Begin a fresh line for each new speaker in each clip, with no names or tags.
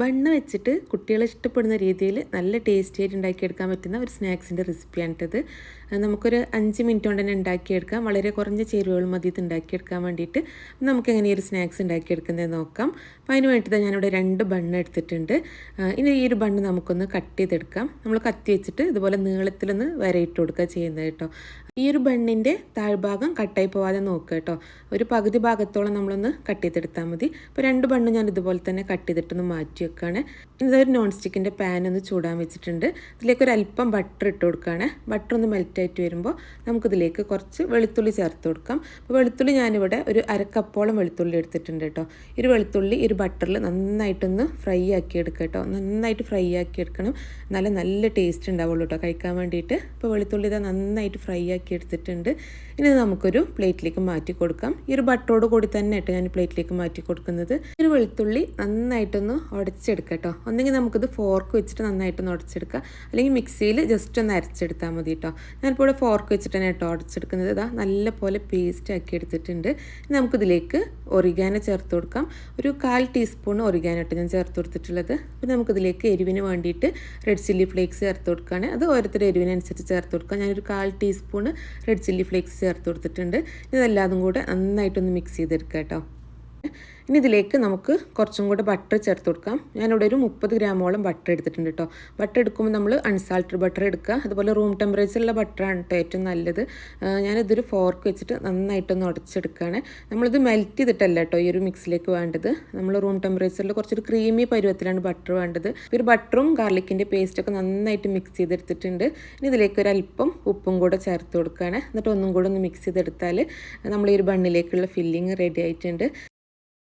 Bun വെച്ചിട്ട് കുട്ടികൾ ഇഷ്ടപ്പെടുന്ന രീതിയിൽ നല്ല ടേസ്റ്റി ആയിട്ട് ഉണ്ടാക്കിയെടുക്കാൻ പറ്റുന്ന ഒരു സ്നാക്സിൻ്റെ റെസിപ്പിയാണിട്ടത്. നമുക്കൊരു 5 മിനിറ്റ് കൊണ്ട് തന്നെ ഉണ്ടാക്കിയെടുക്കാം. വളരെ കുറഞ്ഞ ചേരുവകൾ മതി ഇത് ഉണ്ടാക്കിയെടുക്കാൻ വേണ്ടിയിട്ട്. നമുക്ക് എങ്ങനെ ഈ ഒരു സ്നാക്സ് ഉണ്ടാക്കിയെടുക്കുന്നത് നോക്കാം. അപ്പോൾ അതിന് വേണ്ടിയിട്ട് ഞാനിവിടെ 2 ബണ്ണ് എടുത്തിട്ടുണ്ട്. ഇനി ഈ ഒരു ബണ്ണ് നമുക്കൊന്ന് കട്ട് ചെയ്തെടുക്കാം. നമ്മൾ കത്തി വെച്ചിട്ട് ഇതുപോലെ നീളത്തിലൊന്ന് വരയിട്ട് കൊടുക്കുക ചെയ്യുന്നത് കേട്ടോ. ഈ ഒരു ബണ്ണിൻ്റെ താഴ്ഭാഗം കട്ടായി പോവാതെ നോക്കുക കേട്ടോ. ഒരു പകുതി ഭാഗത്തോളം നമ്മളൊന്ന് കട്ട് ചെയ്തെടുത്താൽ മതി. അപ്പോൾ 2 ബണ്ണ് ഞാൻ ഇതുപോലെ തന്നെ കട്ട് ചെയ്തിട്ടൊന്ന് മാറ്റി വെക്കുകയാണ്. ഇതൊരു നോൺ സ്റ്റിക്കിൻ്റെ പാൻ ഒന്ന് ചൂടാൻ വെച്ചിട്ടുണ്ട്. ഇതിലേക്ക് ഒരു അല്പം ബട്ടർ ഇട്ട് കൊടുക്കുകയാണ്. ബട്ടർ ഒന്ന് മെൽറ്റായിട്ട് വരുമ്പോൾ നമുക്കിതിലേക്ക് കുറച്ച് വെളുത്തുള്ളി ചേർത്ത് കൊടുക്കാം. അപ്പോൾ വെളുത്തുള്ളി ഞാനിവിടെ ഒരു അരക്കപ്പോളം വെളുത്തുള്ളി എടുത്തിട്ടുണ്ട് കേട്ടോ. ഈ ഒരു വെളുത്തുള്ളി ഈ ഒരു ബട്ടറിൽ നന്നായിട്ടൊന്ന് ഫ്രൈ ആക്കി എടുക്കുക കേട്ടോ. നന്നായിട്ട് ഫ്രൈ ആക്കി എടുക്കണം. നല്ല ടേസ്റ്റ് ഉണ്ടാവുള്ളൂ കേട്ടോ കഴിക്കാൻ വേണ്ടിയിട്ട്. അപ്പോൾ വെളുത്തുള്ളി ഇതാ നന്നായിട്ട് ഫ്രൈ ആക്കി എടുത്തിട്ടുണ്ട്. ഇനി നമുക്കൊരു പ്ലേറ്റിലേക്ക് മാറ്റി കൊടുക്കാം. ഈ ഒരു ബട്ടറോട് കൂടി തന്നെ കേട്ടോ ഞാൻ പ്ലേറ്റിലേക്ക് മാറ്റി കൊടുക്കുന്നത്. ഈ ഒരു വെളുത്തുള്ളി നന്നായിട്ടൊന്ന് ഉടച്ചെടുക്കാം കേട്ടോ. ഒന്നെങ്കിൽ നമുക്കിത് ഫോർക്ക് വെച്ചിട്ട് നന്നായിട്ടൊന്ന് ഉടച്ചെടുക്കാം, അല്ലെങ്കിൽ മിക്സിയിൽ ജസ്റ്റ് ഒന്ന് അരച്ചെടുത്താൽ മതി കേട്ടോ. ഞാനിപ്പോൾ ഇവിടെ ഫോർക്ക് വെച്ചിട്ട് തന്നെ കേട്ടോ ഉടച്ചെടുക്കുന്നത്. ഇതാ നല്ല പോലെ പേസ്റ്റ് ആക്കി എടുത്തിട്ടുണ്ട്. ഇനി നമുക്കിതിലേക്ക് ഒറിഗാനോ ചേർത്ത് കൊടുക്കാം. ഒരു 1/4 ടീസ്പൂൺ ഒറിഗാനോ ഇട്ട് ഞാൻ ചേർത്ത് കൊടുത്തിട്ടുള്ളത്. പിന്നെ നമുക്കിതിലേക്ക് എരിവിന് വേണ്ടിയിട്ട് റെഡ് ചില്ലി ഫ്ലേക്സ് ചേർത്ത് കൊടുക്കുകയാണ്. അത് ഓരോരുത്തരുടെ എരിവിനനുസരിച്ച് ചേർത്ത് കൊടുക്കാം. ഞാനൊരു 1/4 ടീസ്പൂൺ റെഡ് ചില്ലി ഫ്ലേക്സ് ചേർത്ത് കൊടുത്തിട്ടുണ്ട്. ഇതെല്ലാതും കൂടെ നന്നായിട്ടൊന്ന് മിക്സ് ചെയ്തെടുക്കാം കേട്ടോ. ഇനി ഇതിലേക്ക് നമുക്ക് കുറച്ചും കൂടെ ബട്ടർ ചേർത്ത് കൊടുക്കാം. ഞാനിവിടെ ഒരു 30 ഗ്രാമോളം ബട്ടർ എടുത്തിട്ടുണ്ട് കേട്ടോ. ബട്ടർ എടുക്കുമ്പോൾ നമ്മൾ അൺസാൾട്ടഡ് ബട്ടർ എടുക്കുക. അതുപോലെ റൂം ടെമ്പറേച്ചറിലുള്ള ബട്ടറാണ് കേട്ടോ ഏറ്റവും നല്ലത്. ഞാനിതൊരു ഫോർക്ക് വെച്ചിട്ട് നന്നായിട്ടൊന്ന് ഉടച്ചെടുക്കുകയാണ്. നമ്മളിത് മെൽറ്റ് ചെയ്തിട്ടല്ല കേട്ടോ ഈ ഒരു മിക്സിലേക്ക് വേണ്ടത്. നമ്മൾ റൂം ടെമ്പറേച്ചറിൽ കുറച്ചൊരു ക്രീമി പരുവത്തിലാണ് ബട്ടർ വേണ്ടത്. ഒരു ബട്ടറും ഗാർലിക്കിൻ്റെ പേസ്റ്റൊക്കെ നന്നായിട്ട് മിക്സ് ചെയ്തെടുത്തിട്ടുണ്ട്. ഇനി ഇതിലേക്ക് ഒരു അല്പം ഉപ്പും കൂടെ ചേർത്ത് കൊടുക്കുകയാണ്. എന്നിട്ട് ഒന്നും കൂടെ ഒന്ന് മിക്സ് ചെയ്തെടുത്താൽ നമ്മൾ ഈ ഒരു ബണ്ണിലേക്കുള്ള ഫില്ലിങ് റെഡി ആയിട്ടുണ്ട്.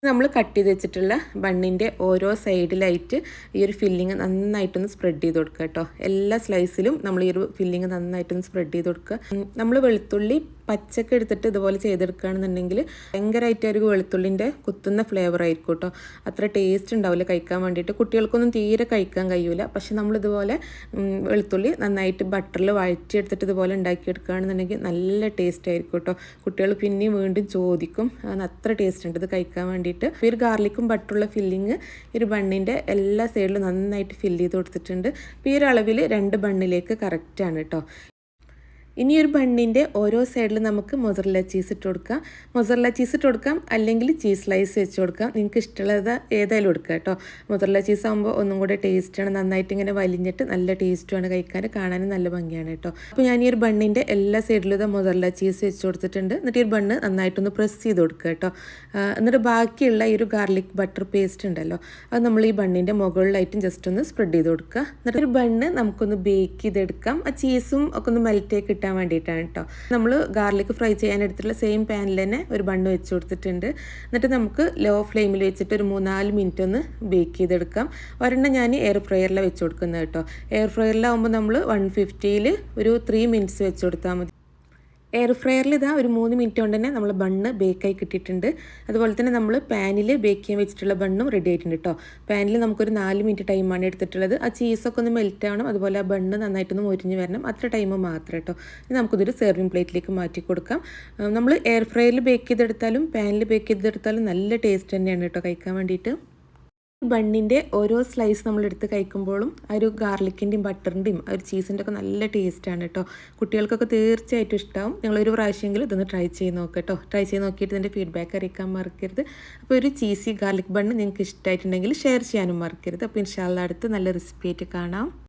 നമ്മൾ കട്ട് ചെയ്ത് വെച്ചിട്ടുള്ള ബണ്ണിൻ്റെ ഓരോ സൈഡിലായിട്ട് ഈ ഒരു ഫില്ലിങ് നന്നായിട്ടൊന്ന് സ്പ്രെഡ് ചെയ്ത് കൊടുക്കുക കേട്ടോ. എല്ലാ സ്ലൈസിലും നമ്മൾ ഈ ഒരു ഫില്ലിങ് നന്നായിട്ടൊന്ന് സ്പ്രെഡ് ചെയ്ത് കൊടുക്കുക. നമ്മൾ വെളുത്തുള്ളി പച്ചക്ക് എടുത്തിട്ട് ഇതുപോലെ ചെയ്തെടുക്കുകയാണെന്നുണ്ടെങ്കിൽ ഭയങ്കരമായിട്ട് ഒരു വെളുത്തുള്ളിൻ്റെ കുത്തുന്ന ഫ്ലേവർ ആയിരിക്കും കേട്ടോ. അത്ര ടേസ്റ്റ് ഉണ്ടാവില്ല കഴിക്കാൻ വേണ്ടിയിട്ട്. കുട്ടികൾക്കൊന്നും തീരെ കഴിക്കാൻ കഴിയൂല. പക്ഷെ നമ്മളിതുപോലെ വെളുത്തുള്ളി നന്നായിട്ട് ബട്ടറിൽ വഴറ്റിയെടുത്തിട്ട് ഇതുപോലെ ഉണ്ടാക്കിയെടുക്കുകയാണെന്നുണ്ടെങ്കിൽ നല്ല ടേസ്റ്റ് ആയിരിക്കും കേട്ടോ. കുട്ടികൾ പിന്നെയും വീണ്ടും ചോദിക്കും. അത്ര ടേസ്റ്റ് ഉണ്ട് ഇത് കഴിക്കാൻ വേണ്ടിയിട്ട്. ഈ ഒരു ഗാർലിക്കും ബട്ടറുള്ള ഫില്ലിങ് ഈ ഒരു ബണ്ണിൻ്റെ എല്ലാ സൈഡിലും നന്നായിട്ട് ഫില്ല് ചെയ്ത് കൊടുത്തിട്ടുണ്ട്. ഈ ഒരു അളവിൽ 2 ബണ്ണിലേക്ക് കറക്റ്റാണ് കേട്ടോ. ഇനി ഒരു ബണ്ണിൻ്റെ ഓരോ സൈഡിലും നമുക്ക് മൊസറല്ല ചീസ് ഇട്ട് കൊടുക്കാം. മൊസറല്ല ചീസ് ഇട്ട് കൊടുക്കാം, അല്ലെങ്കിൽ ചീസ് സ്ലൈസ് വെച്ച് കൊടുക്കാം. നിങ്ങൾക്ക് ഇഷ്ടമുള്ളത് ഏതായാലും എടുക്കുക കേട്ടോ. മൊസറല്ല ചീസ് ആകുമ്പോൾ ഒന്നും കൂടെ ടേസ്റ്റാണ്. നന്നായിട്ട് ഇങ്ങനെ വലിഞ്ഞിട്ട് നല്ല ടേസ്റ്റുമാണ് കഴിക്കാൻ, കാണാനും നല്ല ഭംഗിയാണ് കേട്ടോ. അപ്പോൾ ഞാൻ ഈ ഒരു ബണ്ണിൻ്റെ എല്ലാ സൈഡിലും ഇത് മൊസറല്ല ചീസ് വെച്ച് കൊടുത്തിട്ടുണ്ട്. എന്നിട്ട് ഈ ഒരു ബണ്ണ് നന്നായിട്ടൊന്ന് പ്രസ് ചെയ്ത് കൊടുക്കുക കേട്ടോ. എന്നിട്ട് ബാക്കിയുള്ള ഈ ഒരു ഗാർലിക് ബട്ടർ പേസ്റ്റ് ഉണ്ടല്ലോ, അത് നമ്മൾ ഈ ബണ്ണിൻ്റെ മുകളിലായിട്ടും ജസ്റ്റ് ഒന്ന് സ്പ്രെഡ് ചെയ്ത് കൊടുക്കുക. എന്നിട്ട് ഒരു ബണ്ണ് നമുക്കൊന്ന് ബേക്ക് ചെയ്തെടുക്കാം. ആ ചീസും ഒക്കെ ഒന്ന് മെൽറ്റ് കിട്ടാൻ വേണ്ടിയിട്ടാണ് കേട്ടോ. നമ്മൾ ഗാർലിക് ഫ്രൈ ചെയ്യാൻ എടുത്തിട്ടുള്ള സെയിം പാനിൽ തന്നെ ഒരു ബണ്ണ് വെച്ച് കൊടുത്തിട്ടുണ്ട്. എന്നിട്ട് നമുക്ക് ലോ ഫ്ലെയിമിൽ വെച്ചിട്ട് ഒരു 3-4 മിനിറ്റ് ഒന്ന് ബേക്ക് ചെയ്തെടുക്കാം. ഒരെണ്ണം ഞാൻ എയർ ഫ്രയറിലാണ് വെച്ച് കൊടുക്കുന്നത് കേട്ടോ. എയർ ഫ്രയറിലാവുമ്പോൾ നമ്മൾ 150-ൽ ഒരു 3 മിനിറ്റ്സ് വെച്ച് കൊടുത്താൽ മതി. എയർ ഫ്രയറിൽ ഇതാ ഒരു 3 മിനിറ്റ് കൊണ്ട് തന്നെ നമ്മൾ ബണ്ണ് ബേക്കായി കിട്ടിയിട്ടുണ്ട്. അതുപോലെ തന്നെ നമ്മൾ പാനിൽ ബേക്ക് ചെയ്യാൻ വെച്ചിട്ടുള്ള ബണ്ണും റെഡി ആയിട്ടുണ്ട് കേട്ടോ. പാനിൽ നമുക്കൊരു 4 മിനിറ്റ് ടൈമാണ് എടുത്തിട്ടുള്ളത്. ആ ചീസൊക്കെ ഒന്ന് മെൽറ്റ് ആവണം, അതുപോലെ ആ ബണ്ണ് നന്നായിട്ടൊന്ന് മൊരിഞ്ഞ് വരണം, അത്ര ടൈം മാത്രം കേട്ടോ. ഇനി നമുക്കിതൊരു സെർവിങ് പ്ലേറ്റിലേക്ക് മാറ്റി കൊടുക്കാം. നമ്മൾ എയർ ഫ്രയറിൽ ബേക്ക് ചെയ്തെടുത്താലും പാനിൽ ബേക്ക് ചെയ്തെടുത്താലും നല്ല ടേസ്റ്റ് തന്നെയാണ് കേട്ടോ കഴിക്കാൻ വേണ്ടിയിട്ട്. ബണ്ണിൻ്റെ ഓരോ സ്ലൈസ് നമ്മളെടുത്ത് കഴിക്കുമ്പോഴും ആ ഒരു ഗാർലിക്കിൻ്റെയും ബട്ടറിൻ്റെയും ആ ഒരു ചീസിൻ്റെ ഒക്കെ നല്ല ടേസ്റ്റാണ് കേട്ടോ. കുട്ടികൾക്കൊക്കെ തീർച്ചയായിട്ടും ഇഷ്ടമാവും. നിങ്ങളൊരു പ്രാവശ്യമെങ്കിലും ഇതൊന്ന് ട്രൈ ചെയ്ത് നോക്കുക കേട്ടോ. ട്രൈ ചെയ്ത് നോക്കിയിട്ട് ഇതിൻ്റെ ഫീഡ്ബാക്ക് അറിയിക്കാൻ മറക്കരുത്. അപ്പോൾ ഒരു ചീസി ഗാർലിക് ബണ്ണ് നിങ്ങൾക്ക് ഇഷ്ടമായിട്ടുണ്ടെങ്കിൽ ഷെയർ ചെയ്യാനും മറക്കരുത്. അപ്പോൾ ഇൻഷാ അല്ലാഹ് അടുത്ത് നല്ല റെസിപ്പി ആയിട്ട് കാണാം.